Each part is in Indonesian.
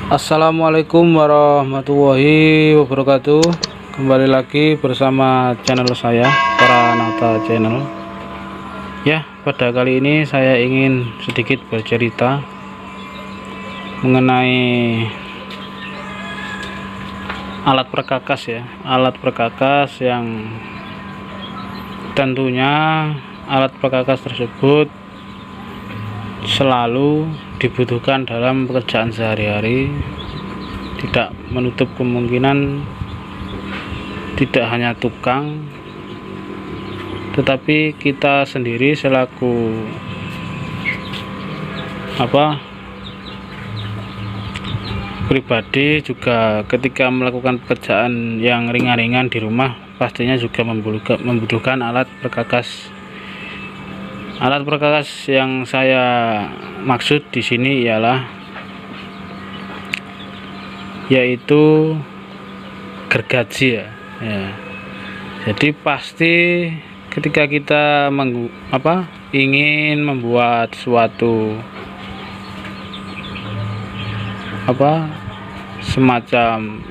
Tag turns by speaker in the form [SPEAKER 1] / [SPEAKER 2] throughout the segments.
[SPEAKER 1] Assalamualaikum warahmatullahi wabarakatuh. Kembali lagi bersama channel saya, Pranata Channel. Ya, pada kali ini saya ingin sedikit bercerita mengenai alat perkakas ya. Alat perkakas yang tentunya alat perkakas tersebut selalu dibutuhkan dalam pekerjaan sehari-hari, tidak menutup kemungkinan tidak hanya tukang, tetapi kita sendiri selaku pribadi juga ketika melakukan pekerjaan yang ringan-ringan di rumah pastinya juga membutuhkan alat perkakas. Alat perkakas yang saya maksud di sini yaitu gergaji ya. Jadi pasti ketika kita ingin membuat suatu semacam,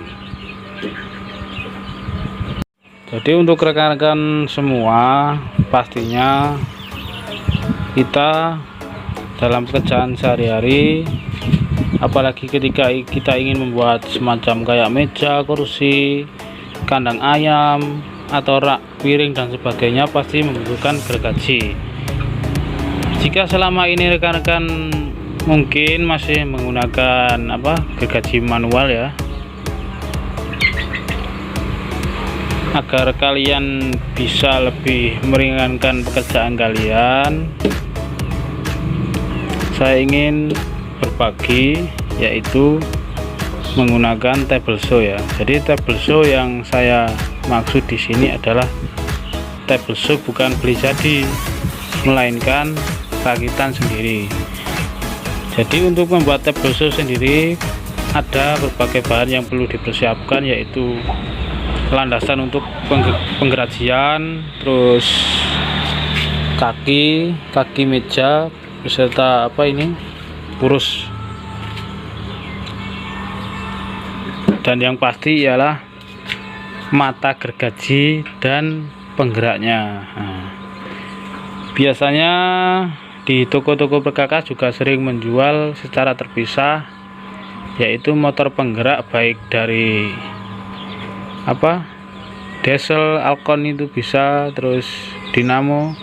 [SPEAKER 1] jadi untuk rekan-rekan semua, pastinya kita dalam pekerjaan sehari-hari, apalagi ketika kita ingin membuat semacam kayak meja, kursi, kandang ayam, atau rak piring dan sebagainya, pasti membutuhkan gergaji. Jika selama ini rekan-rekan mungkin masih menggunakan gergaji manual ya, agar kalian bisa lebih meringankan pekerjaan kalian, saya ingin berbagi yaitu menggunakan table saw ya. Jadi table saw yang saya maksud di sini adalah table saw bukan beli jadi, melainkan rakitan sendiri. Jadi untuk membuat table saw sendiri ada berbagai bahan yang perlu dipersiapkan, yaitu landasan untuk penggerajian, terus kaki meja beserta purus, dan yang pasti ialah mata gergaji dan penggeraknya. Biasanya di toko-toko perkakas juga sering menjual secara terpisah, yaitu motor penggerak baik dari diesel, alkon itu bisa, terus dinamo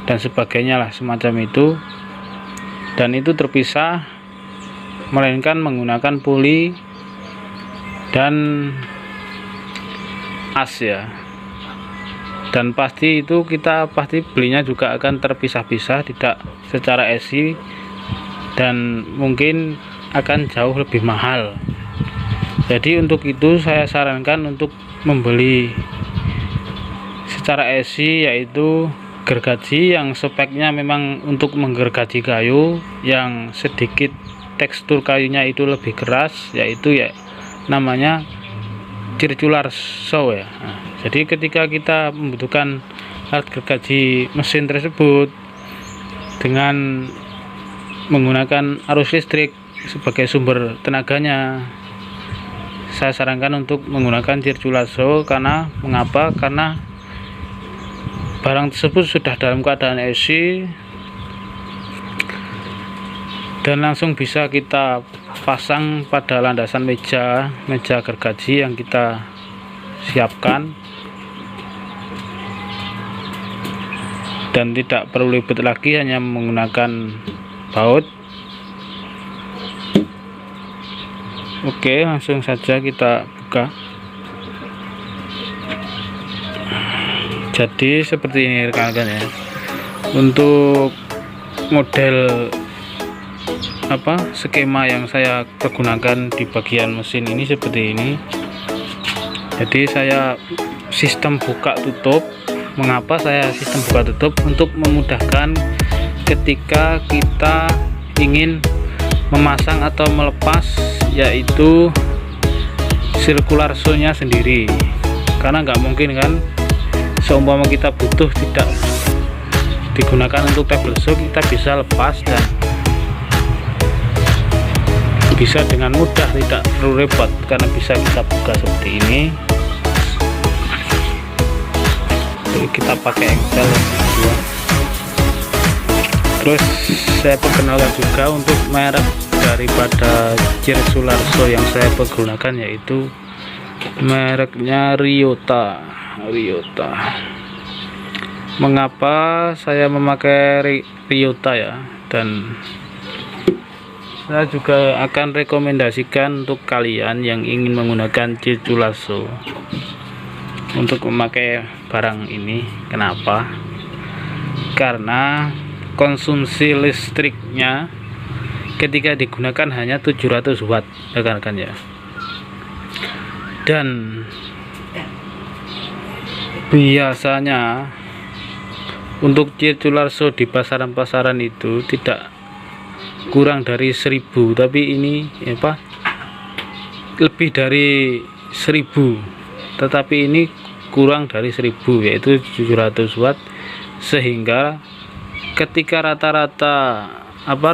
[SPEAKER 1] dan sebagainya lah semacam itu, dan itu terpisah, melainkan menggunakan puli dan as ya. Dan pasti itu kita belinya juga akan terpisah-pisah, tidak secara esi, dan mungkin akan jauh lebih mahal. Jadi untuk itu saya sarankan untuk membeli secara esi, yaitu gergaji yang speknya memang untuk menggergaji kayu, yang sedikit tekstur kayunya itu lebih keras, yaitu namanya circular saw ya. Jadi ketika kita membutuhkan alat gergaji mesin tersebut dengan menggunakan arus listrik sebagai sumber tenaganya, saya sarankan untuk menggunakan circular saw. Mengapa? Karena barang tersebut sudah dalam keadaan esi dan langsung bisa kita pasang pada landasan meja gergaji yang kita siapkan, dan tidak perlu ribet lagi, hanya menggunakan baut. Oke, langsung saja kita buka. Jadi seperti ini rekan-rekan ya. Untuk model skema yang saya pergunakan di bagian mesin ini seperti ini. Jadi saya sistem buka tutup. Mengapa saya sistem buka tutup? Untuk memudahkan ketika kita ingin memasang atau melepas, yaitu circular saw nya sendiri. Karena nggak mungkin kan, seumpama kita butuh tidak digunakan untuk table saw, kita bisa lepas dan bisa dengan mudah, tidak perlu repot karena bisa kita buka seperti ini. Jadi kita pakai engsel dua. Terus saya perkenalkan juga untuk merek daripada Circularso yang saya pergunakan, yaitu mereknya Ryota. Mengapa saya memakai Ryota ya, dan saya juga akan rekomendasikan untuk kalian yang ingin menggunakan Circularso untuk memakai barang ini. Kenapa? Karena konsumsi listriknya ketika digunakan hanya 700 watt rekan-rekan ya, dan biasanya untuk Circularso di pasaran-pasaran itu tidak kurang dari 1000, tapi ini apa, lebih dari 1000, tetapi ini kurang dari 1000, yaitu 700 watt, sehingga ketika rata-rata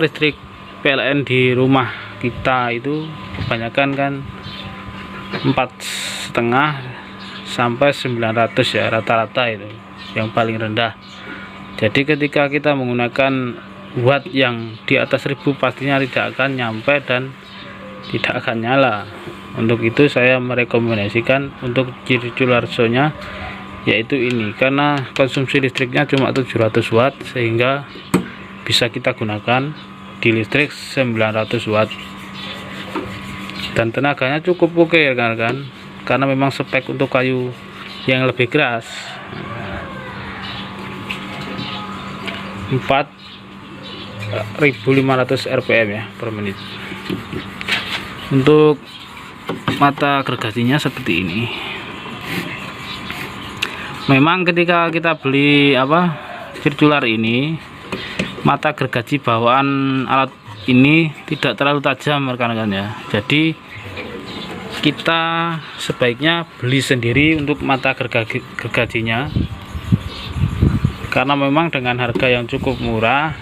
[SPEAKER 1] listrik PLN di rumah kita itu kebanyakan kan 4,5 sampai 900 ya, rata-rata itu yang paling rendah. Jadi ketika kita menggunakan watt yang di atas 1000 pastinya tidak akan nyampe dan tidak akan nyala. Untuk itu saya merekomendasikan untuk Circularso nya yaitu ini, karena konsumsi listriknya cuma 700 watt sehingga bisa kita gunakan di listrik 900 watt dan tenaganya cukup oke rekan-rekan, karena memang spek untuk kayu yang lebih keras 4500 rpm ya per menit. Untuk mata gergajinya seperti ini. Memang ketika kita beli Circular ini, mata gergaji bawaan alat ini tidak terlalu tajam rekan-rekan ya. Jadi kita sebaiknya beli sendiri untuk mata gergajinya, karena memang dengan harga yang cukup murah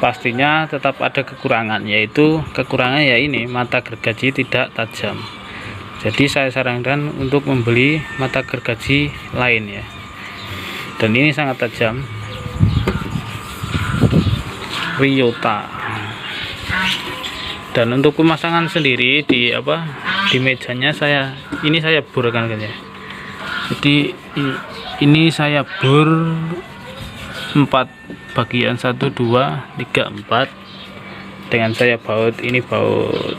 [SPEAKER 1] pastinya tetap ada kekurangan, yaitu kekurangannya ya ini, mata gergaji tidak tajam. Jadi saya sarankan untuk membeli mata gergaji lain ya, dan ini sangat tajam, Ryota. Dan untuk pemasangan sendiri di mejanya saya bor kan ya. Jadi ini saya bor 4 bagian 1 2 3 4 dengan saya baut, ini baut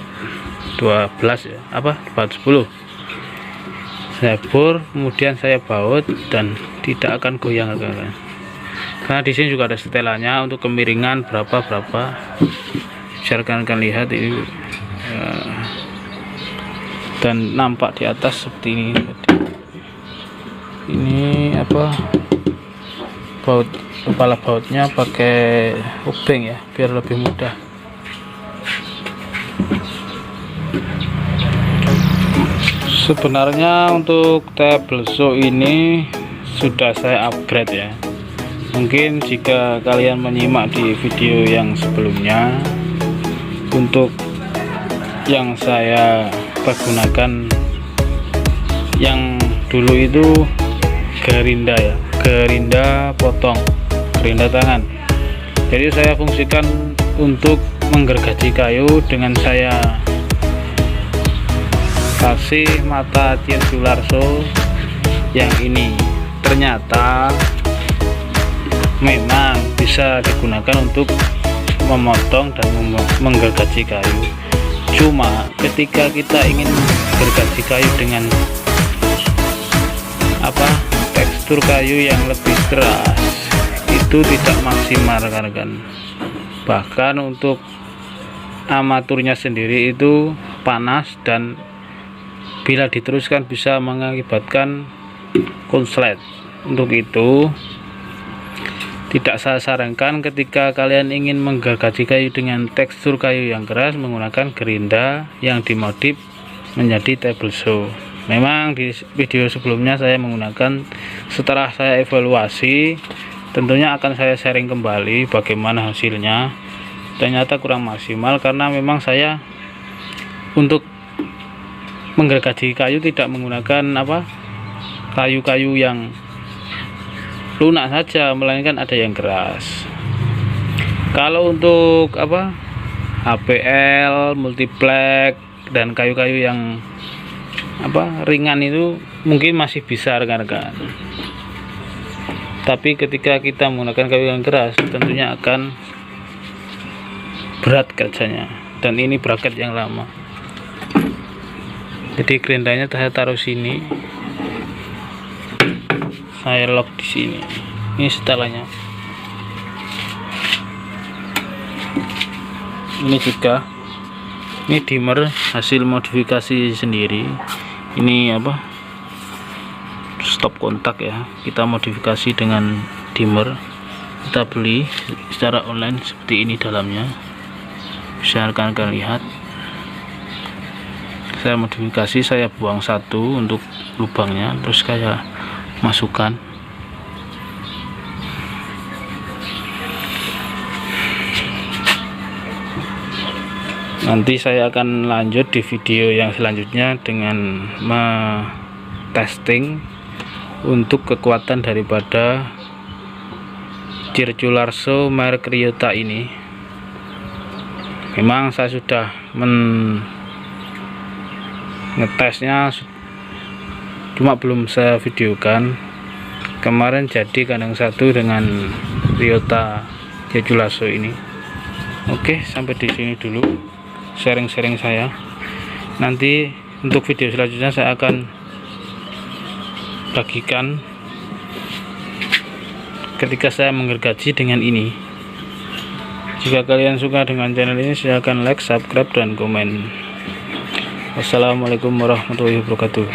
[SPEAKER 1] 12 ya, baut 10 saya bor, kemudian saya baut dan tidak akan goyang kan. Karena di sini juga ada setelannya untuk kemiringan berapa bisa rekan-rekan lihat ini dan nampak di atas seperti ini. Ini baut, kepala bautnya pakai obeng ya biar lebih mudah. Sebenarnya untuk table saw ini sudah saya upgrade ya. Mungkin jika kalian menyimak di video yang sebelumnya, untuk yang saya pergunakan yang dulu itu gerinda ya, gerinda potong, gerinda tangan. Jadi saya fungsikan untuk menggergaji kayu dengan saya kasih mata Circularso yang ini. Ternyata memang bisa digunakan untuk memotong dan menggergaji kayu. Cuma ketika kita ingin gergaji kayu dengan tekstur kayu yang lebih keras, itu tidak maksimal rekan-rekan. Bahkan untuk armaturnya sendiri itu panas dan bila diteruskan bisa mengakibatkan konslet. Untuk itu tidak saya sarankan ketika kalian ingin menggergaji kayu dengan tekstur kayu yang keras menggunakan gerinda yang dimodif menjadi table saw. Memang di video sebelumnya saya menggunakan, setelah saya evaluasi tentunya akan saya sharing kembali bagaimana hasilnya. ternyata kurang maksimal, karena memang saya untuk menggergaji kayu tidak menggunakan kayu-kayu yang lunak saja, melainkan ada yang keras. Kalau untuk HPL, multiplex dan kayu-kayu yang ringan itu mungkin masih bisa rekan-rekan. Tapi ketika kita menggunakan kayu yang keras, tentunya akan berat kerjanya, dan ini bracket yang lama. Jadi gerendanya saya taruh sini, saya lock di sini. Ini setelannya. Ini juga, ini dimmer hasil modifikasi sendiri. Ini stop kontak ya, kita modifikasi dengan dimmer. Kita beli secara online seperti ini dalamnya, bisa rekan-rekan lihat. Saya modifikasi, saya buang satu untuk lubangnya, terus saya masukkan. Nanti saya akan lanjut di video yang selanjutnya dengan testing untuk kekuatan daripada Circularso merek Ryota ini. Memang saya sudah ngetesnya, cuma belum saya videokan. Kemarin jadi kandang satu dengan Ryota Circularso ini. Oke, sampai di sini dulu sharing-sharing saya. Nanti untuk video selanjutnya saya akan bagikan ketika saya menggergaji dengan ini. Jika kalian suka dengan channel ini, silahkan like, subscribe, dan komen. Wassalamualaikum warahmatullahi wabarakatuh.